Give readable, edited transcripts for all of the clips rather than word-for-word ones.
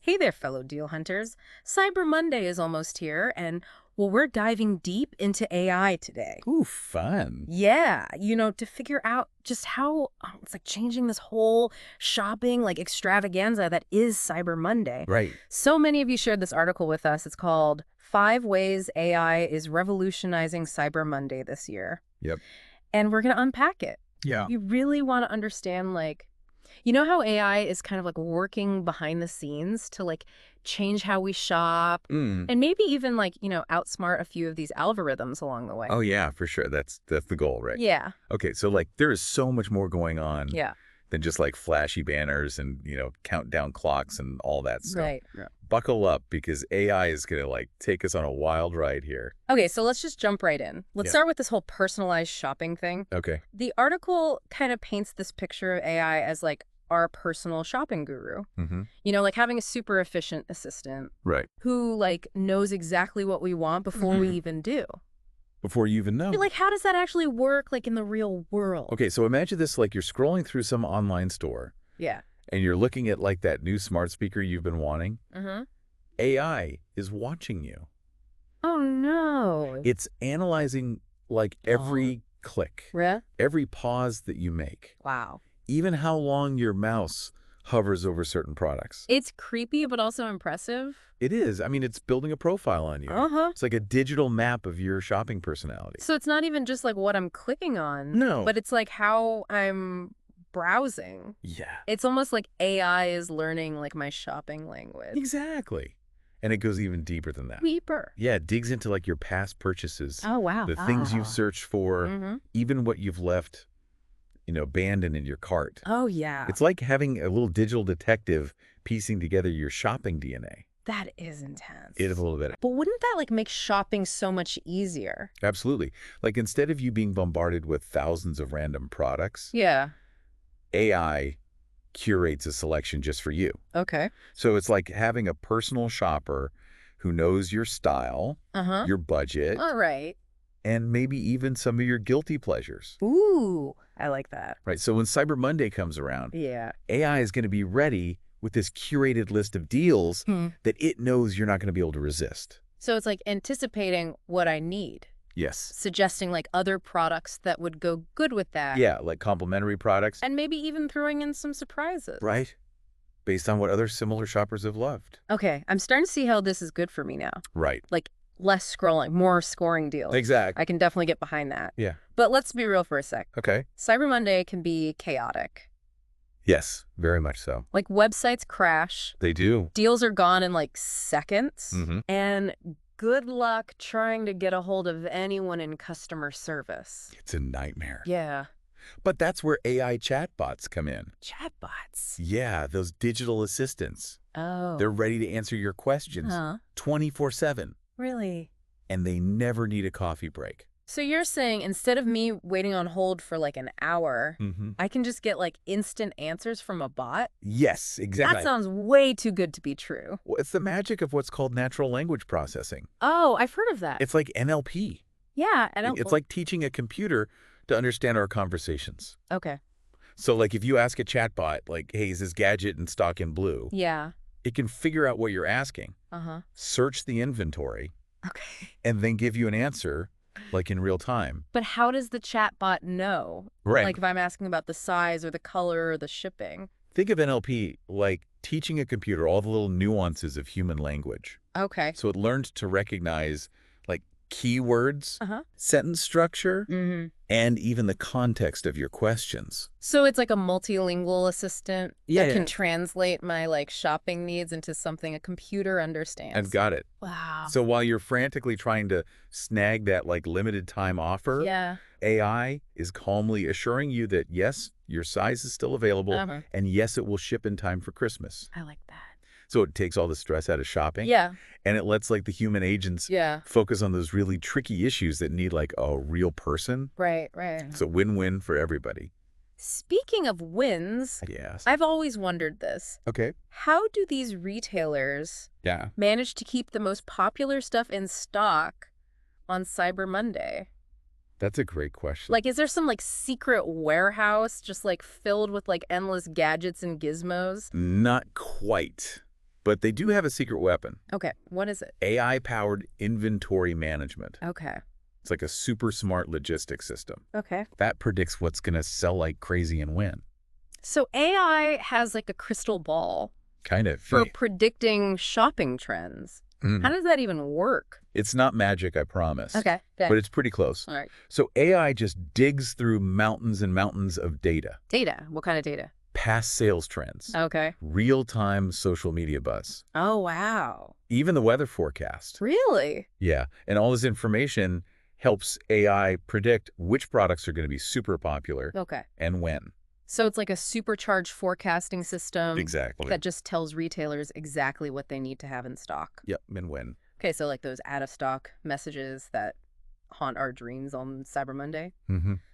Hey there, fellow deal hunters. Cyber Monday is almost here, and well, we're diving deep into AI today. Ooh, fun. Yeah, to figure out just how it's like changing this whole shopping like extravaganza that is Cyber Monday. Right. So many of you shared this article with us. It's called Five Ways AI is Revolutionizing Cyber Monday this year. Yep. And we're going to unpack it. Yeah. We really want to understand, like, you know how AI is kind of like working behind the scenes to like change how we shop Mm. and maybe even like, outsmart a few of these algorithms along the way. Oh, yeah, for sure. That's the goal, right? Yeah. Okay, so like there is so much more going on Yeah. than just like flashy banners and, countdown clocks and all that stuff. Right. Yeah. Buckle up because AI is going to like take us on a wild ride here. Okay, so let's just jump right in. Let's Yeah. start with this whole personalized shopping thing. Okay. The article kind of paints this picture of AI as like our personal shopping guru. Mm-hmm. Like having a super efficient assistant Right. who like knows exactly what we want before we even do. Before you even know. But, like, how does that actually work like in the real world? Okay, so imagine this like you're scrolling through some online store Yeah. and you're looking at like that new smart speaker you've been wanting. Mm-hmm. AI is watching you. Oh, no. It's analyzing like every click, Yeah? every pause that you make, Wow. even how long your mouse hovers over certain products. It's creepy, but also impressive. It is. I mean, it's building a profile on you. Uh-huh. It's like a digital map of your shopping personality. So it's not even just like what I'm clicking on. No. But it's like how I'm browsing. Yeah. It's almost like AI is learning like my shopping language. Exactly. And it goes even deeper than that. Deeper. Yeah, it digs into like your past purchases, Oh, wow. the things you've searched for, Mm-hmm. even what you've left, abandoned in your cart. Oh, yeah. It's like having a little digital detective piecing together your shopping DNA. That is intense. It is a little bit. But wouldn't that like make shopping so much easier? Absolutely. Like instead of you being bombarded with thousands of random products, Yeah. AI curates a selection just for you. Okay. So it's like having a personal shopper who knows your style, Uh-huh. your budget, All right. and maybe even some of your guilty pleasures. Ooh, I like that. Right. So when Cyber Monday comes around, Yeah. AI is going to be ready with this curated list of deals that it knows you're not going to be able to resist. So it's like anticipating what I need, Yes. suggesting like other products that would go good with that. Yeah, like complementary products. And maybe even throwing in some surprises. Right. Based on what other similar shoppers have loved. Okay, I'm starting to see how this is good for me now. Right. Like less scrolling, more scoring deals. Exactly. I can definitely get behind that. Yeah. But let's be real for a sec. Okay. Cyber Monday can be chaotic. Yes, very much so. Like websites crash, They do. deals are gone in like seconds, Mm-hmm. and good luck trying to get a hold of anyone in customer service. It's a nightmare. Yeah. But that's where AI chatbots come in. Chatbots. Yeah, those digital assistants. Oh. They're ready to answer your questions Huh? 24/7, Really? and they never need a coffee break. So you're saying instead of me waiting on hold for like an hour, Mm-hmm. I can just get like instant answers from a bot? Yes, exactly. That sounds way too good to be true. Well, it's the magic of what's called natural language processing. Oh, I've heard of that. It's like NLP. Yeah, I don't. It's like teaching a computer to understand our conversations. Okay. So like if you ask a chatbot, like, hey, is this gadget in stock in blue? Yeah. It can figure out what you're asking, Uh-huh. search the inventory, Okay. and then give you an answer like in real time. But how does the chatbot know? Right. Like if I'm asking about the size or the color or the shipping. Think of NLP like teaching a computer all the little nuances of human language. Okay. So it learned to recognize like keywords, Uh-huh. sentence structure, Mm-hmm. and even the context of your questions. So it's like a multilingual assistant Yeah, that can yeah. translate my like shopping needs into something a computer understands. I've got it. Wow. So while you're frantically trying to snag that like limited time offer, Yeah. AI is calmly assuring you that yes, your size is still available, Uh-huh. and yes, it will ship in time for Christmas. I like that. So it takes all the stress out of shopping. Yeah. And it lets like the human agents Yeah. focus on those really tricky issues that need like a real person. Right, right. It's a win-win for everybody. Speaking of wins, Yes. I've always wondered this. Okay. How do these retailers Yeah. manage to keep the most popular stuff in stock on Cyber Monday? That's a great question. Like, is there some like secret warehouse just like filled with like endless gadgets and gizmos? Not quite. But they do have a secret weapon. Okay, what is it? AI-powered inventory management. Okay. It's like a super smart logistics system. Okay. That predicts what's going to sell like crazy and when. So AI has like a crystal ball Kind of. for predicting shopping trends. How does that even work? It's not magic, I promise. Okay. But it's pretty close. All right. So AI just digs through mountains and mountains of data. Data. What kind of data? Past sales trends. Okay. Real-time social media buzz. Oh, wow. Even the weather forecast. Really? Yeah. And all this information helps AI predict which products are going to be super popular Okay. and when. So it's like a supercharged forecasting system Exactly. that just tells retailers exactly what they need to have in stock. Yep, and when. Okay, so like those out-of-stock messages that haunt our dreams on Cyber Monday.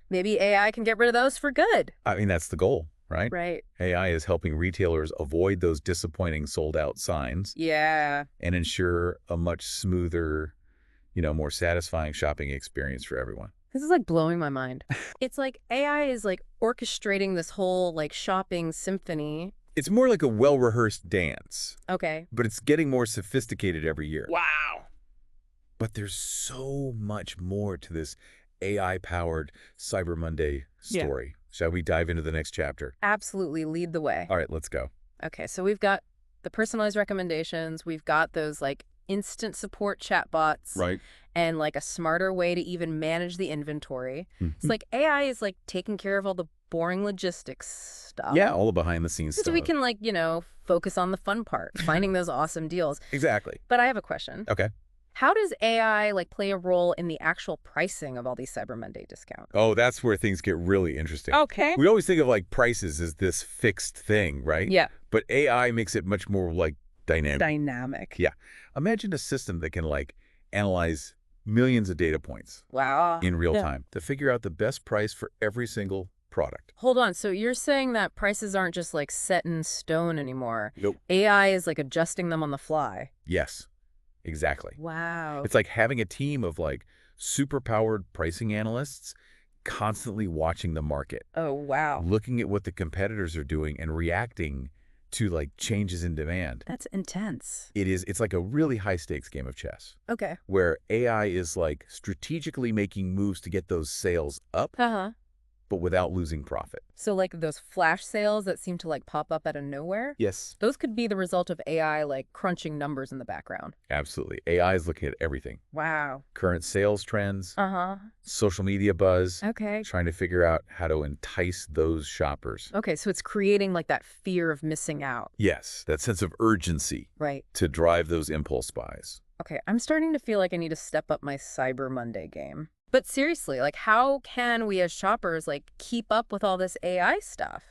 Maybe AI can get rid of those for good. I mean, that's the goal, right? Right. AI is helping retailers avoid those disappointing sold-out signs Yeah. and ensure a much smoother, more satisfying shopping experience for everyone. This is like blowing my mind. It's like AI is like orchestrating this whole like shopping symphony. It's more like a well-rehearsed dance, Okay. but it's getting more sophisticated every year. Wow. But there's so much more to this AI-powered Cyber Monday story. Yeah. Shall we dive into the next chapter? Absolutely. Lead the way. All right, let's go. Okay, so we've got the personalized recommendations. We've got those like instant support chatbots. Right. And like a smarter way to even manage the inventory. It's like AI is like taking care of all the boring logistics stuff. Yeah, all the behind the scenes stuff. So we can like, focus on the fun part, finding those awesome deals. Exactly. But I have a question. Okay. How does AI like play a role in the actual pricing of all these Cyber Monday discounts? Oh, that's where things get really interesting. Okay. We always think of like prices as this fixed thing, right? Yeah. But AI makes it much more like dynamic. Dynamic. Yeah. Imagine a system that can like analyze millions of data points in real time to figure out the best price for every single product. Hold on. So you're saying that prices aren't just like set in stone anymore. Nope. AI is like adjusting them on the fly. Yes, exactly. Wow. It's like having a team of like super-powered pricing analysts constantly watching the market. Oh, wow. Looking at what the competitors are doing and reacting to like changes in demand. That's intense. It's like a really high stakes game of chess. Okay. Where AI is like strategically making moves to get those sales up, but without losing profit. So like those flash sales that seem to like pop up out of nowhere? Yes. Those could be the result of AI like crunching numbers in the background. Absolutely. AI is looking at everything. Wow. Current sales trends, Uh-huh. social media buzz. Okay. Trying to figure out how to entice those shoppers. Okay, so it's creating like that fear of missing out. Yes, that sense of urgency. Right. To drive those impulse buys. Okay, I'm starting to feel like I need to step up my Cyber Monday game. But seriously, like how can we as shoppers like keep up with all this AI stuff?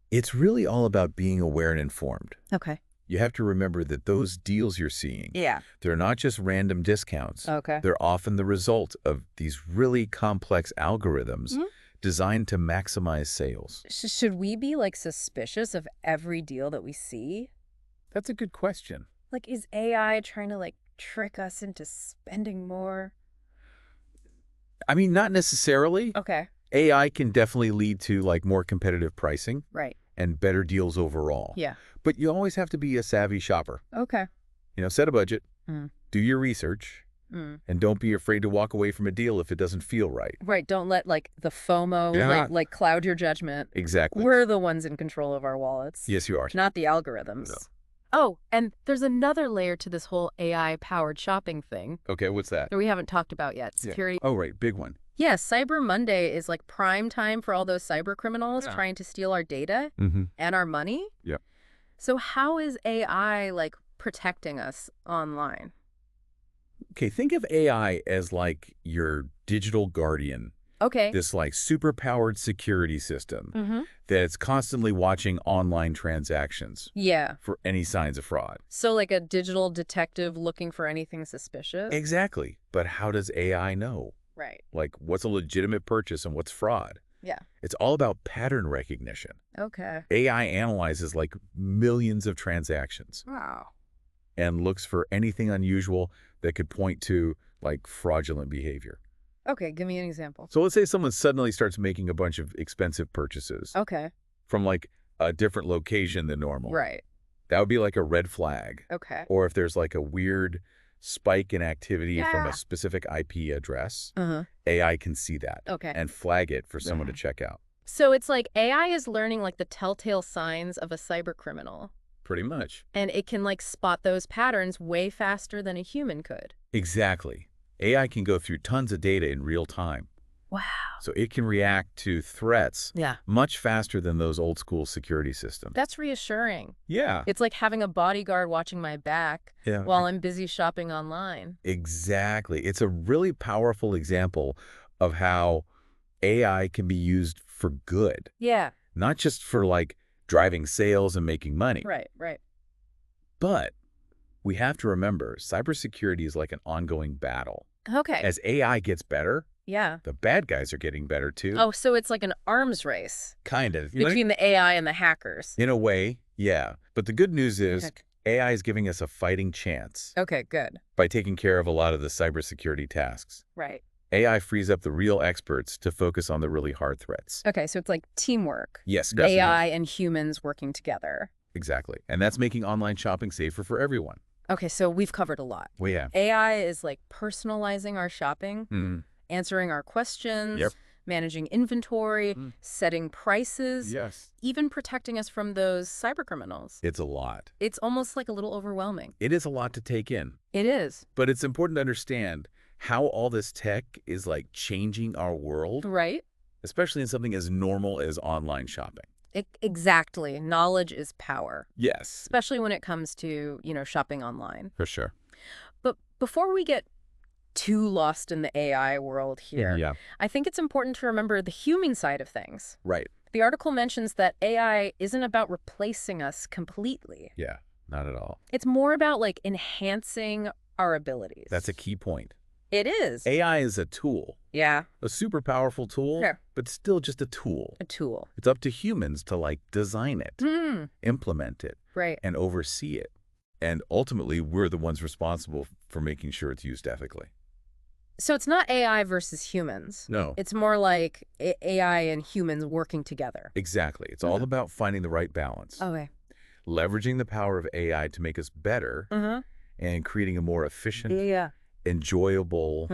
It's really all about being aware and informed. Okay. You have to remember that those deals you're seeing, they're not just random discounts. Okay. They're often the result of these really complex algorithms designed to maximize sales. Should we be like suspicious of every deal that we see? That's a good question. Like, is AI trying to like trick us into spending more? I mean, not necessarily. Okay. AI can definitely lead to like more competitive pricing. Right. And better deals overall. Yeah. But you always have to be a savvy shopper. Okay. Set a budget, do your research, and don't be afraid to walk away from a deal if it doesn't feel right. Right. Don't let like the FOMO like cloud your judgment. Exactly. We're the ones in control of our wallets. Yes, you are. Not the algorithms. No. Oh, and there's another layer to this whole AI-powered shopping thing. Okay, what's that? That we haven't talked about yet. Security. Yeah. Oh, right. Big one. Yeah, Cyber Monday is like prime time for all those cyber criminals trying to steal our data and our money. Yeah. So how is AI like protecting us online? Okay, think of AI as like your digital guardian. Okay. This like super-powered security system that's constantly watching online transactions. Yeah. For any signs of fraud. So like a digital detective looking for anything suspicious? Exactly. But how does AI know? Right. Like what's a legitimate purchase and what's fraud? Yeah. It's all about pattern recognition. Okay. AI analyzes like millions of transactions. Wow. And looks for anything unusual that could point to like fraudulent behavior. Okay, give me an example. So let's say someone suddenly starts making a bunch of expensive purchases. Okay. From like a different location than normal. Right. That would be like a red flag. Okay. Or if there's like a weird spike in activity from a Yeah. specific IP address, Uh-huh. AI can see that Okay. and flag it for someone to check out. So it's like AI is learning like the telltale signs of a cyber criminal. Pretty much. And it can like spot those patterns way faster than a human could. Exactly. AI can go through tons of data in real time. Wow. So it can react to threats Yeah. much faster than those old school security systems. That's reassuring. Yeah. It's like having a bodyguard watching my back while I'm busy shopping online. Exactly. It's a really powerful example of how AI can be used for good. Yeah. Not just for like driving sales and making money. Right, right. But we have to remember cybersecurity is like an ongoing battle. Okay. As AI gets better, Yeah. the bad guys are getting better too. Oh, so it's like an arms race Kind of. between the AI and the hackers. In a way, yeah. But the good news is Okay. AI is giving us a fighting chance Okay, good. by taking care of a lot of the cybersecurity tasks. Right. AI frees up the real experts to focus on the really hard threats. Okay, so it's like teamwork. Yes, definitely. AI and humans working together. Exactly. And that's making online shopping safer for everyone. Okay, so we've covered a lot. Well, yeah. AI is like personalizing our shopping, answering our questions, managing inventory, setting prices, even protecting us from those cyber criminals. It's a lot. It's almost like a little overwhelming. It is a lot to take in. It is. But it's important to understand how all this tech is like changing our world. Right? Especially in something as normal as online shopping. Exactly. Knowledge is power. Yes. Especially when it comes to, shopping online. For sure. But before we get too lost in the AI world here, I think it's important to remember the human side of things. Right. The article mentions that AI isn't about replacing us completely. Yeah, not at all. It's more about like enhancing our abilities. That's a key point. It is. AI is a tool. Yeah. A super powerful tool, but still just a tool. A tool. It's up to humans to like design it, implement it, and oversee it. And ultimately, we're the ones responsible for making sure it's used ethically. So it's not AI versus humans. No. It's more like AI and humans working together. Exactly. It's all about finding the right balance. Okay. Leveraging the power of AI to make us better and creating a more efficient, enjoyable,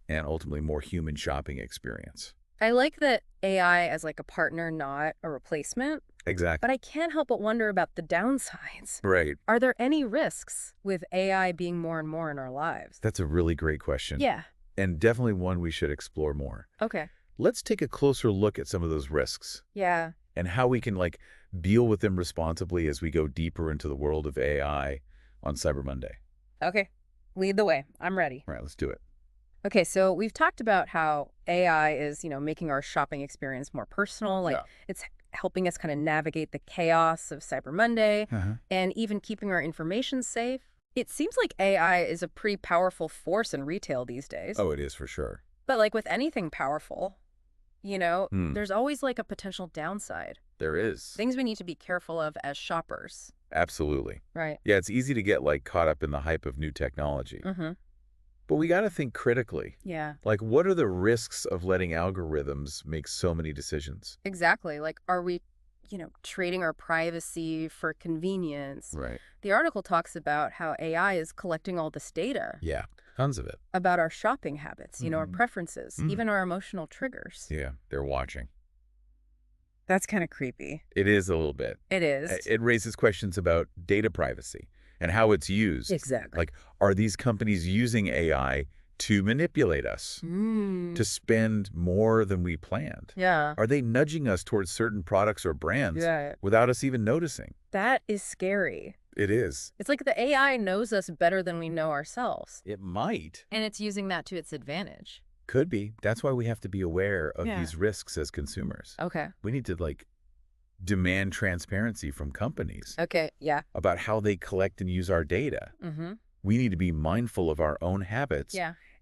and ultimately more human shopping experience. I like that AI as like a partner, not a replacement. Exactly. But I can't help but wonder about the downsides. Right. Are there any risks with AI being more and more in our lives? That's a really great question. Yeah. And definitely one we should explore more. Okay. Let's take a closer look at some of those risks. Yeah. And how we can like deal with them responsibly as we go deeper into the world of AI on Cyber Monday. Okay. Lead the way. I'm ready. All right, let's do it. Okay, so we've talked about how AI is, making our shopping experience more personal. Like it's helping us kind of navigate the chaos of Cyber Monday and even keeping our information safe. It seems like AI is a pretty powerful force in retail these days. Oh, it is for sure. But like with anything powerful, there's always like a potential downside. There is. Things we need to be careful of as shoppers. Absolutely. Right. Yeah, it's easy to get like caught up in the hype of new technology. But we got to think critically. Yeah. Like, what are the risks of letting algorithms make so many decisions? Exactly. Like, are we, trading our privacy for convenience? Right. The article talks about how AI is collecting all this data. Yeah, tons of it. About our shopping habits, our preferences, even our emotional triggers. Yeah, they're watching. That's kind of creepy. It is a little bit. It is. It raises questions about data privacy and how it's used. Exactly. Like, are these companies using AI to manipulate us, to spend more than we planned? Yeah. Are they nudging us towards certain products or brands without us even noticing? That is scary. It is. It's like the AI knows us better than we know ourselves. It might. And it's using that to its advantage. Could be. That's why we have to be aware of these risks as consumers. Okay. We need to, like, demand transparency from companies. Okay, yeah. About how they collect and use our data. We need to be mindful of our own habits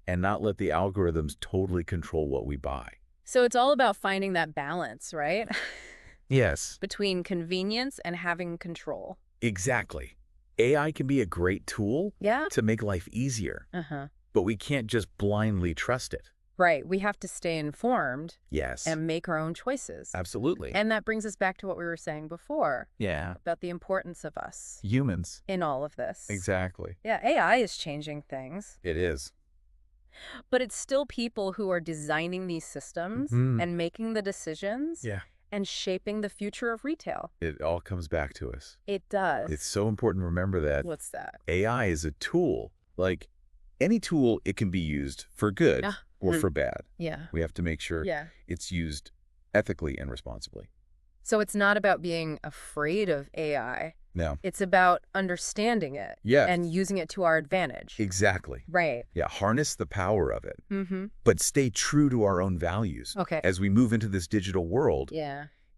and not let the algorithms totally control what we buy. So it's all about finding that balance, right? Yes. Between convenience and having control. Exactly. AI can be a great tool to make life easier. But we can't just blindly trust it. Right. We have to stay informed Yes. and make our own choices. Absolutely. And that brings us back to what we were saying before. Yeah. About the importance of us. Humans. In all of this. Exactly. Yeah, AI is changing things. It is. But it's still people who are designing these systems and making the decisions and shaping the future of retail. It all comes back to us. It does. It's so important to remember that. What's that? AI is a tool. Like any tool, it can be used for good or for bad. Yeah. We have to make sure it's used ethically and responsibly. So it's not about being afraid of AI. No. It's about understanding it and using it to our advantage. Exactly. Right. Yeah, harness the power of it, but stay true to our own values. Okay. As we move into this digital world,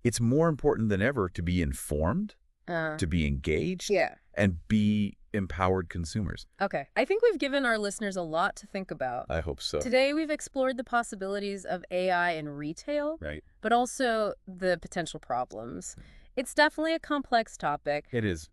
it's more important than ever to be informed, to be engaged, and be empowered consumers. Okay. I think we've given our listeners a lot to think about. I hope so. Today, we've explored the possibilities of AI in retail, but also the potential problems. It's definitely a complex topic. It is.